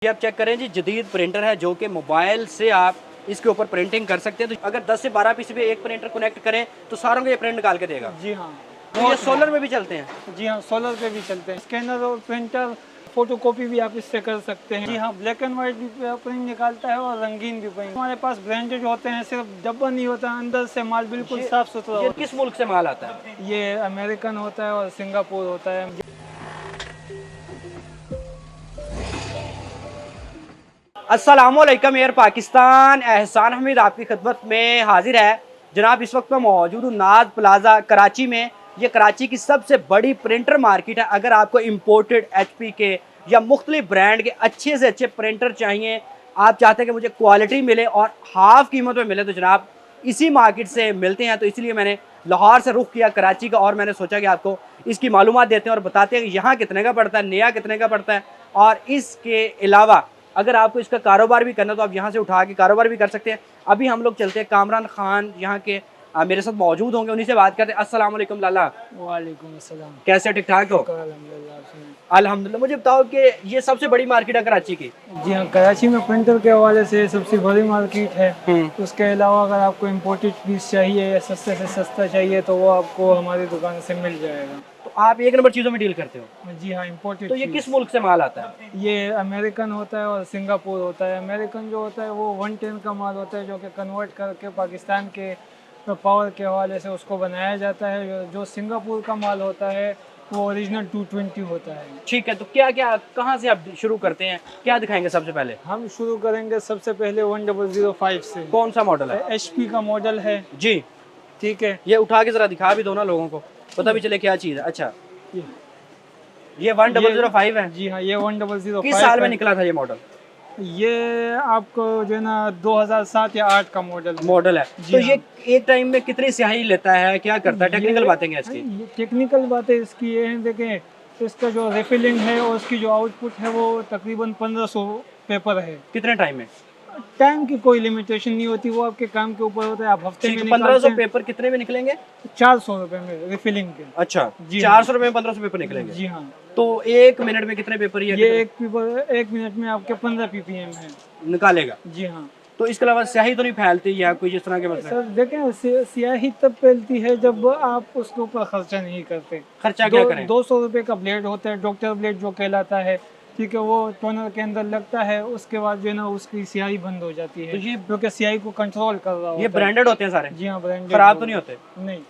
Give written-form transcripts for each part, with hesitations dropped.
ये आप चेक करें जी, जदीद प्रिंटर है जो कि मोबाइल से आप इसके ऊपर प्रिंटिंग कर सकते हैं। तो अगर 10 से 12 पीस भी एक प्रिंटर कनेक्ट करें तो सारों को ये प्रिंट निकाल के देगा। जी हाँ। तो ये सोलर में भी चलते हैं? जी हाँ, सोलर पे भी चलते हैं। स्कैनर और प्रिंटर, फोटोकॉपी भी आप इससे कर सकते हैं। जी हाँ, ब्लैक एंड व्हाइट भी प्रिंट निकालता है और रंगीन भी प्रिंट। हमारे पास ब्रांडेड होते हैं, सिर्फ डब्बा नहीं होता, अंदर से माल बिल्कुल साफ सुथरा ये होता किस मुल्क से माल आता है? है। ये अमेरिकन होता है और सिंगापुर होता है। अस्सलामुअलैकुम एयर पाकिस्तान, एहसान हमीद आपकी खिदमत में हाजिर है। जनाब, इस वक्त मैं मौजूद हूँ नाज प्लाजा कराची में। ये कराची की सबसे बड़ी प्रिंटर मार्केट है। अगर आपको इम्पोर्टेड HP के या मुख्तलिफ ब्रांड के अच्छे से अच्छे प्रिंटर चाहिए, आप चाहते हैं कि मुझे क्वालिटी मिले और हाफ कीमत में मिले, तो जनाब इसी मार्केट से मिलते हैं। तो इसलिए मैंने लाहौर से रुख किया कराची का और मैंने सोचा कि आपको इसकी मालूमात देते हैं और बताते हैं कि यहाँ कितने का पड़ता है, नया कितने का पड़ता है। और इसके अलावा अगर आपको इसका कारोबार भी करना तो आप यहाँ से उठा के कारोबार भी कर सकते हैं। अभी हम लोग चलते हैं, कामरान खान यहाँ के मेरे साथ मौजूद होंगे, उन्हीं से बात करते हैं। अस्सलाम वालेकुम लाला। वालेकुम अस्सलाम। कैसे, ठीक ठाक हो? अल्हम्दुलिल्लाह। मुझे बताओ कि ये सबसे बड़ी मार्केट है कराची की? जी हाँ, कराची में प्रिंटर के हवाले से सबसे बड़ी मार्केट है। उसके अलावा अगर आपको इम्पोर्टेड पीस चाहिए या सस्ते से सस्ता चाहिए तो वो आपको हमारी दुकान से मिल जाएगा। तो आप एक नंबर चीज़ों में डील करते हो? जी हाँ, इम्पोर्टेड। तो ये किस मुल्क से माल आता है? ये अमेरिकन होता है और सिंगापुर होता है। अमेरिकन जो होता है वो 110 का माल होता है, जो कि कन्वर्ट करके पाकिस्तान के पावर के हवाले से उसको बनाया जाता है। जो सिंगापुर का माल होता है वो ओरिजिनल 220 होता है। ठीक है, तो क्या क्या कहाँ से आप शुरू करते हैं, क्या दिखाएंगे सबसे पहले? हम शुरू करेंगे सबसे पहले 1005 से। कौन सा मॉडल है? HP का मॉडल है जी। ठीक है, ये उठा के जरा दिखा भी दो ना, लोगों को पता भी चले क्या चीज़ है। अच्छा, ये 1005 है? जी हाँ, ये 1005 किस साल में निकला था ये मॉडल? ये आपको जो है ना 2007 या 8 का मॉडल है। जी तो हाँ। ये एक टाइम में कितनी स्याही लेता है, क्या करता है, टेक्निकल बातें क्या इसकी? ये टेक्निकल बातें इसकी ये हैं, देखें इसका जो रिफिलिंग है और उसकी जो आउटपुट है वो तकरीबन 1500 पेपर है। कितने टाइम में? टाइम की कोई लिमिटेशन नहीं होती, वो आपके काम के ऊपर होता है। आप हफ्ते में 1500 पेपर कितने में निकलेंगे? 400 रुपए में रिफिलिंग के। अच्छा, जी 400 रुपए में 1500 पेपर निकलेंगे? जी हाँ। तो एक मिनट में कितने पेपर ये एक पेपर 1 मिनट में आपके 15 PPM है निकालेगा? जी हाँ। तो इसके अलावा स्याही तो नहीं फैलती या कोई जिस तरह के मसले? सर देखें, स्याही तब फैलती है जब आप उसके ऊपर खर्चा नहीं करते। खर्चा क्या करें? 200 रुपए का ब्लेड होता है, डॉक्टर ब्लेड जो कहलाता है, ठीक है, वो टोनर के अंदर लगता है। उसके बाद जो है ना उसकी स्याही बंद हो जाती है, तो ये क्योंकि स्याही को कंट्रोल कर रहा होता ये ब्रांडेड होते हैं सारे? जी हाँ, ब्रांडेड। खराब तो नहीं होते? नहीं,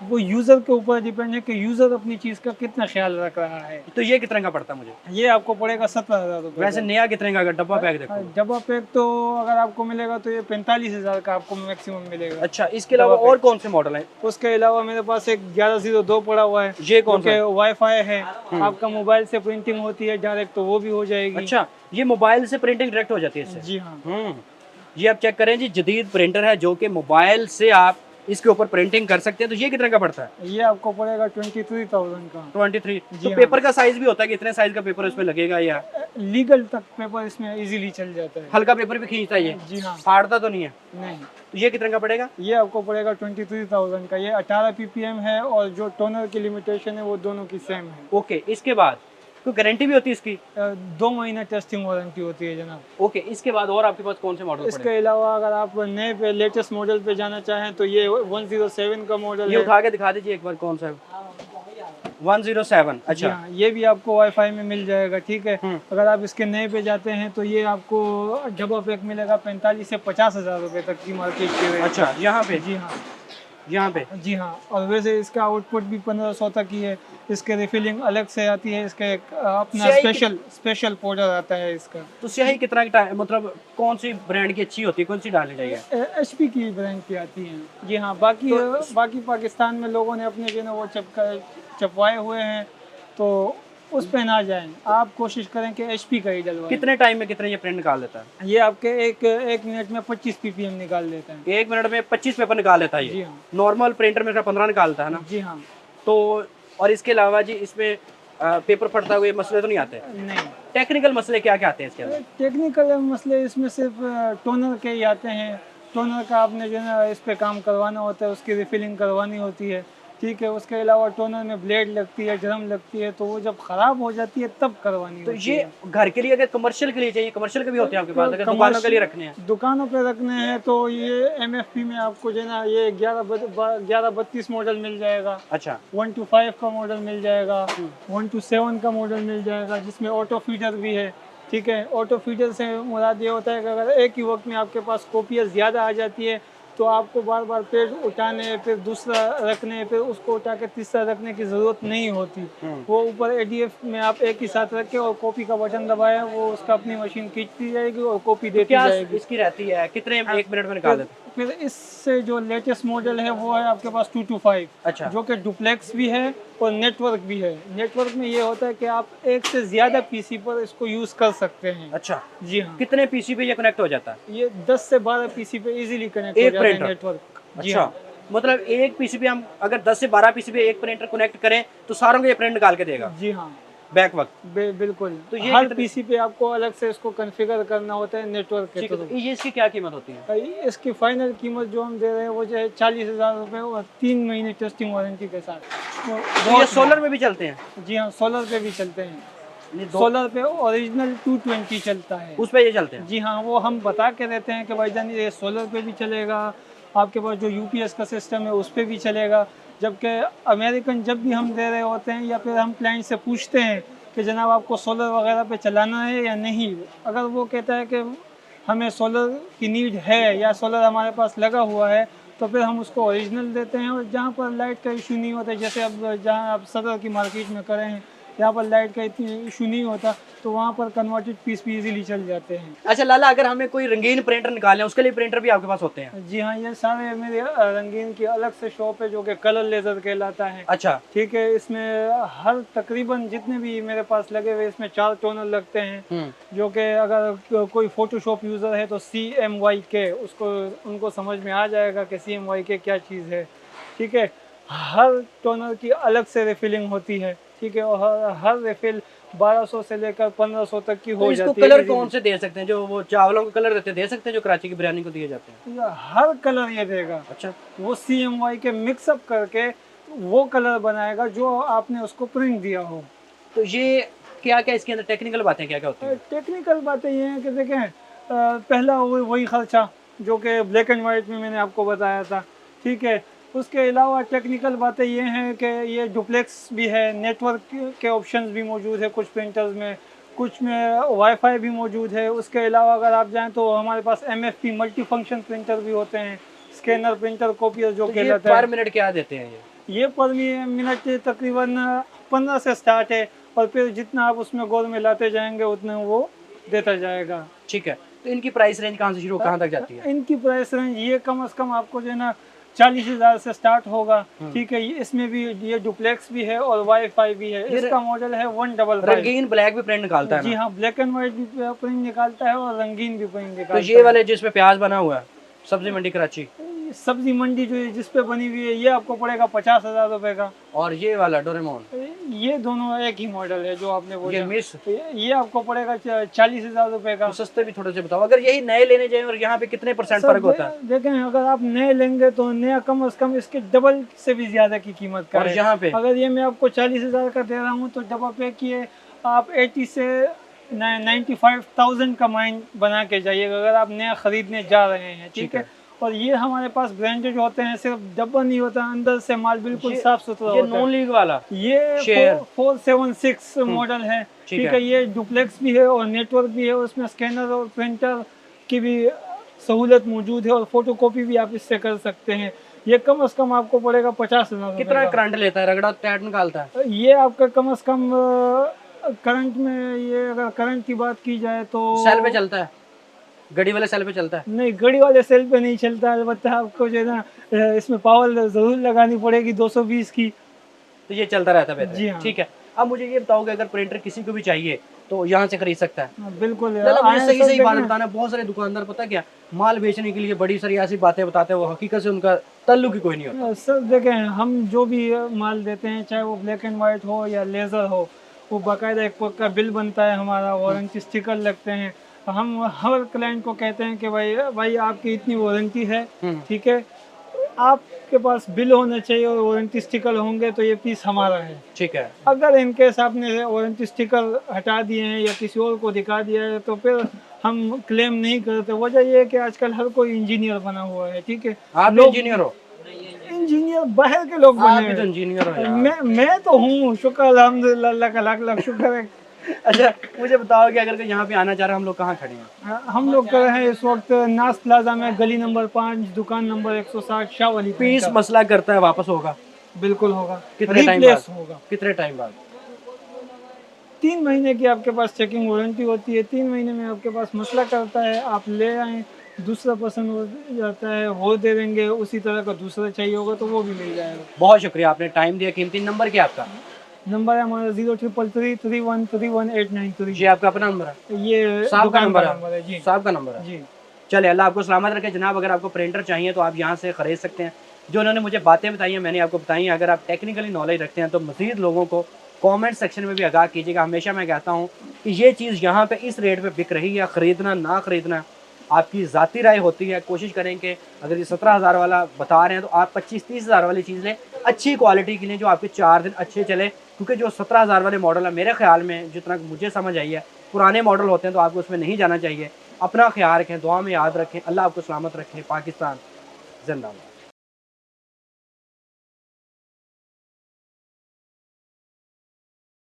वो यूजर के ऊपर डिपेंड है कि यूजर अपनी चीज का कितना ख्याल रख रहा है। तो ये कितने का पड़ता है मुझे? ये आपको पड़ेगा 17,000 रुपए। वैसे नया कितने का? अगर डब्बा पैक देखो, डब्बा पैक तो अगर आपको मिलेगा तो ये 45,000 का आपको मैक्सिमम मिलेगा। अच्छा, इसके अलावा और कौन से मॉडल हैं? उसके अलावा मेरे पास एक 1102 पड़ा हुआ है। ये कौन सा? वाईफाई है, आपका मोबाइल से प्रिंटिंग होती है डायरेक्ट, तो वो भी हो जाएगी। अच्छा, ये मोबाइल से प्रिंटिंग डायरेक्ट हो जाती है इससे? जी हाँ। ये आप चेक करें जी, जदीद प्रिंटर है जो कि मोबाइल से आप इसके ऊपर प्रिंटिंग कर सकते हैं। तो ये कितने का पड़ता है? ये आपको पड़ेगा 23,000 का। 23। तो हाँ। पेपर का साइज भी होता है कि इतने साइज का पेपर इसमें लगेगा या लीगल तक पेपर इसमें इजीली चल जाता है। हल्का पेपर भी खींचता है ये? जी हाँ। फाड़ता तो नहीं है? नहीं। तो ये कितने का पड़ेगा? ये आपको पड़ेगा 23,000 का। ये 18 PPM है और जो टोनर की लिमिटेशन है वो दोनों की सेम है। ओके, इसके बाद कोई गारंटी भी होती है इसकी? 2 महीना टेस्टिंग वारंटी होती है जनाब। ओके, इसके बाद और आपके पास कौन से मॉडल? इसके अलावा अगर आप नए पे लेटेस्ट मॉडल पे जाना चाहें तो ये 107 का मॉडल ये है। उठा के दिखा दीजिए एक बार, कौन सा है? 107। अच्छा, हाँ, ये भी आपको वाईफाई में मिल जाएगा, ठीक है। अगर आप इसके नए पे जाते हैं तो ये आपको डब्बा पैक मिलेगा 45 से 50,000 रुपए तक की मार्केट के। अच्छा, यहाँ पे? जी हाँ, यहाँ पे? जी हाँ। और वैसे इसका आउटपुट भी 1500 तक ही है। इसके रिफिलिंग अलग से आती है, इसका एक अपना स्पेशल पाउडर आता है इसका। तो स्याही कितना मतलब कौन सी ब्रांड की अच्छी होती है, कौन सी डालनी चाहिए? HP की ब्रांड की आती है। जी हाँ, बाकी पाकिस्तान में लोगों ने अपने जो है ना वो चपवाए हुए हैं, तो उस पे ना जाएं। आप कोशिश करें कि HP का ही डलवाएं। कितने टाइम में कितने ये प्रिंट निकाल लेता है? ये आपके एक मिनट में 25 PPM निकाल लेता है। 1 मिनट में 25 पेपर निकाल लेता है जी ये? हाँ। नॉर्मल प्रिंटर में 15 निकालता है ना? जी हाँ। तो और इसके अलावा जी इसमें पेपर फटता हुए मसले तो नहीं आते? नहीं। टेक्निकल मसले क्या क्या आते हैं इसके अंदर? टेक्निकल मसले इसमें सिर्फ टोनर के ही आते हैं। टोनर का आपने जो है ना इस पे काम करवाना होता है, उसकी रिफिलिंग करवानी होती है। ठीक है। उसके अलावा टोनर में ब्लेड लगती है, ड्रम लगती है, तो वो जब खराब हो जाती है तब करवानी तो होती ये है। घर के लिए, अगर कमर्शियल के लिए चाहिए, कमर्शियल के भी होते हैं आपके पास, अगर दुकानों के लिए रखने हैं? दुकानों पे रखने हैं तो ये MFP में आपको जो है ना ये 1132 मॉडल मिल जाएगा। अच्छा। 1 to 5 का मॉडल मिल जाएगा, 1 to 7 का मॉडल मिल जाएगा, जिसमें ऑटो फीडर भी है। ठीक है, ऑटो फीडर से मुराद ये होता है कि अगर एक ही वक्त में आपके पास कॉपियाँ ज़्यादा आ जाती है तो आपको बार बार पेज उठाने, फिर दूसरा रखने, फिर उसको उठा के तीसरा रखने की ज़रूरत नहीं होती। वो ऊपर ADF में आप एक ही साथ रख के और कॉपी का बटन दबाएं, वो उसका अपनी मशीन खींचती जाएगी और कॉपी देती क्या जाएगी। इसकी रहती है, कितने एक मिनट में निकाल देते हैं? फिर इससे जो लेटेस्ट मॉडल है वो है आपके पास 2 to 5, अच्छा। जो कि डुप्लेक्स भी है और नेटवर्क भी है। नेटवर्क में ये होता है कि आप एक से ज़्यादा PC पर इसको यूज़ कर सकते हैं। अच्छा। जी हाँ, कितने पीसी पे ये कनेक्ट हो जाता है? ये 10 से 12 PC पे इजीली कनेक्ट हो एक जाता है प्रिंटर? नेटवर्क। जी अच्छा, हाँ, मतलब एक पीसी पे हम अगर 10 से 12 पीसी पे एक प्रिंटर कनेक्ट करें तो सारों को ये प्रिंट निकाल के देगा जी हाँ, बैक वक्त? बिल्कुल। तो तो ये हर कितने- PC पे आपको अलग से इसको कॉन्फ़िगर करना होता है नेटवर्क के ठीक है, थ्रू। तो ये इसकी क्या कीमत होती है? इसकी फाइनल कीमत जो हम दे रहे हैं वो जो है 40,000 रुपये और 3 महीने टेस्टिंग वारंटी के साथ। तो ये बहुत सोलर में भी चलते हैं? जी हाँ, सोलर पे भी चलते हैं। नहीं, सोलर पे ओरिजिनल 220 चलता है। उस पे ये चलते हैं? जी हाँ, वो हम बता के देते हैं कि भाईजान ये सोलर पे भी चलेगा, आपके पास जो UPS का सिस्टम है उस पे भी चलेगा। जबकि अमेरिकन जब भी हम दे रहे होते हैं या फिर हम क्लाइंट से पूछते हैं कि जनाब आपको सोलर वगैरह पे चलाना है या नहीं, अगर वो कहता है कि हमें सोलर की नीड है या सोलर हमारे पास लगा हुआ है तो फिर हम उसको ओरिजिनल देते हैं। और जहाँ पर लाइट का इशू नहीं होता, जैसे अब जहाँ आप सदर की मार्केट में करें हैं, यहाँ पर लाइट का इतनी इशू नहीं होता, तो वहाँ पर कन्वर्टेड पीस भी इजीली चल जाते हैं। अच्छा लाला, अगर हमें कोई रंगीन प्रिंटर निकालना है उसके लिए प्रिंटर भी आपके पास होते हैं? जी हाँ, ये सारे मेरे रंगीन की अलग से शॉप है जो कि कलर लेज़र कहलाता है। अच्छा। ठीक है, इसमें हर तकरीबन जितने भी मेरे पास लगे हुए इसमें 4 टोनर लगते हैं, जो कि अगर कोई फोटोशॉप यूज़र है तो CMYK उसको उनको समझ में आ जाएगा कि CMYK क्या चीज़ है। ठीक है, हर टोनर की अलग से रिफिलिंग होती है। ठीक है, और हर रिफिल 1200 से लेकर 1500 तक की तो हो इसको जाती है। कलर कौन से दे सकते हैं? जो वो चावलों को कलर देते हैं, दे सकते हैं जो कराची की बिरयानी को दिए जाते हैं? हर कलर ये देगा। अच्छा। वो CMYK मिक्सअप करके वो कलर बनाएगा जो आपने उसको प्रिंट दिया हो। तो ये क्या क्या इसके अंदर टेक्निकल बातें क्या क्या होती हैं? टेक्निकल बातें ये हैं कि देखें, पहला वही खर्चा जो कि ब्लैक एंड वाइट में मैंने आपको बताया था। ठीक है, उसके अलावा टेक्निकल बातें ये हैं कि ये डुप्लेक्स भी है, नेटवर्क के ऑप्शंस भी मौजूद है कुछ प्रिंटर्स में, कुछ में वाईफाई भी मौजूद है। उसके अलावा अगर आप जाएं तो हमारे पास MFP मल्टी फंक्शन प्रिंटर भी होते हैं, स्कैनर प्रिंटर कॉपियर जो तो ये कहलाता है। पर मिनट क्या देते हैं ये पर मिनट तकरीबन 15 से स्टार्ट है और फिर जितना आप उसमें गोल में लाते जाएंगे उतना वो देता जाएगा। ठीक है, तो इनकी प्राइस रेंज कहाँ से शुरू कहाँ तक जाती है? इनकी प्राइस रेंज ये कम से कम आपको जो है ना 40,000 से स्टार्ट होगा। ठीक है, इसमें भी ये डुप्लेक्स भी है और वाईफाई भी है। इसका मॉडल है 155। रंगीन ब्लैक भी प्रिंट निकालता है जी ना? हाँ, ब्लैक एंड व्हाइट भी प्रिंट निकालता है और रंगीन भी प्रिंट निकालता तो है। ये वाले जिसपे प्याज बना हुआ है, सब्जी मंडी कराची, सब्जी मंडी जो है जिस पे बनी हुई है ये आपको पड़ेगा 50,000 रुपए का। और ये वाला डोरेमोन, ये दोनों एक ही मॉडल है जो आपने ये बोला। मिस, ये आपको पड़ेगा 40,000 रुपए का। तो सस्ते भी थोड़े से बताओ। अगर यही नए लेने जाए और यहाँ पे कितने % फर्क होता है? देखें, अगर आप नए लेंगे तो नया कम से कम इसके डबल से भी ज्यादा की कीमत का और है। यहाँ पे अगर ये मैं आपको 40,000 का दे रहा हूँ तो डबल पे किए आप 80 से 95,000 का माइंड बना के जाइएगा अगर आप नया खरीदने जा रहे हैं। ठीक है, और ये हमारे पास ब्रांडेड होते हैं, सिर्फ डब्बा नहीं होता, अंदर से माल बिल्कुल साफ सुथरा ये होता है। नॉन लीग वाला ये 476 मॉडल है। ठीक है, ये डुप्लेक्स भी है और नेटवर्क भी है, उसमें स्कैनर और प्रिंटर की भी सहूलत मौजूद है और फोटोकॉपी भी आप इससे कर सकते हैं। ये कम से कम आपको पड़ेगा 50,000। कितना करंट लेता है? रगड़ा टैट निकालता है? ये आपका कम से कम करंट में, ये अगर करंट की बात की जाए तो सेल पे चलता है? गड़ी वाले सेल पे चलता है? नहीं, गड़ी वाले सेल पे नहीं चलता, अलबत्ता आपको जो है ना इसमें पावर जरूर लगानी पड़ेगी 220 की। तो ये चलता रहता है जी हाँ। ठीक है, अब मुझे ये बताओ कि अगर प्रिंटर किसी को भी चाहिए तो यहाँ से खरीद सकता है? बिल्कुल, मुझे सही सही बात बताना। बहुत सारे दुकानदार पता क्या माल बेचने के लिए बड़ी सारी ऐसी बातें बताते हैं, वो हकीकत से उनका ताल्लुक ही कोई नहीं होता। सर देखें, हम जो भी माल देते हैं चाहे वो ब्लैक एंड वाइट हो या लेज़र हो, वो बाकायदा एक पक्का बिल बनता है हमारा, वारंटी स्टिकर लगते हैं। हम हर क्लाइंट को कहते हैं कि भाई आपकी इतनी वारंटी है। ठीक है, आपके पास बिल होना चाहिए और वारंटी स्टिकर होंगे तो ये पीस हमारा है। ठीक है। अगर इनकेस आपने वारंटी स्टिकर हटा दिए हैं या किसी और को दिखा दिया है तो फिर हम क्लेम नहीं करते। वजह ये है कि आजकल हर कोई इंजीनियर बना हुआ है, ठीक है। आप लोग इंजीनियर हो? इंजीनियर बाहर के लोग आप बने भी तो हैं। इंजीनियर हो यार। मैं तो हूँ, शुक्र अल्हम्दुलिल्लाह, अल्लाह का लाख लाख शुक्र है। अच्छा, मुझे बताओ कि अगर कोई यहाँ पे आना चाह रहा है, हम लोग कहाँ खड़े हैं? हम लोग कर रहे हैं इस वक्त नास प्लाजा में, गली नंबर 5, दुकान नंबर 160, शाह वाली पीस मसला करता है, वापस होगा? बिल्कुल होगा, कितने टाइम रिप्लेस बाद? होगा। कितने टाइम बाद? 3 महीने की आपके पास चेकिंग वारंटी होती है। 3 महीने में आपके पास मसला करता है, आप ले आए, दूसरा पसंद हो जाता है वो दे देंगे, उसी तरह का दूसरा चाहिए होगा तो वो भी मिल जाएगा। बहुत शुक्रिया, आपने टाइम दिया कीमती। नंबर क्या है आपका? नंबर है हमारा 033331313893। जी, आपका अपना नंबर है? ये साहब का दुकान नंबर है जी। साहब का नंबर है। जी चलिए, अल्लाह आपको सलामत रखे जनाब। अगर आपको प्रिंटर चाहिए तो आप यहाँ से ख़रीद सकते हैं। जो उन्होंने मुझे बातें बताई हैं मैंने आपको बताई हैं। अगर आप टेक्निकली नॉलेज रखते हैं तो मज़ीद लोगों को कमेंट सेक्शन में भी आगाह कीजिएगा। हमेशा मैं कहता हूँ कि ये चीज़ यहाँ पे इस रेट पे बिक रही है, ख़रीदना ना ख़रीदना आपकी ज़ाती राय होती है। कोशिश करें कि अगर ये 17,000 वाला बता रहे हैं तो आप 25-30 हज़ार वाली चीज़ लें, अच्छी क्वालिटी की लें, जो आपके 4 दिन अच्छे चले। क्योंकि जो 17,000 वाले मॉडल है, मेरे ख्याल में जितना मुझे समझ आई है, पुराने मॉडल होते हैं तो आपको उसमें नहीं जाना चाहिए। अपना ख्याल रखें, दुआ में याद रखें। अल्लाह आपको सलामत रखें। पाकिस्तान जिंदाबाद।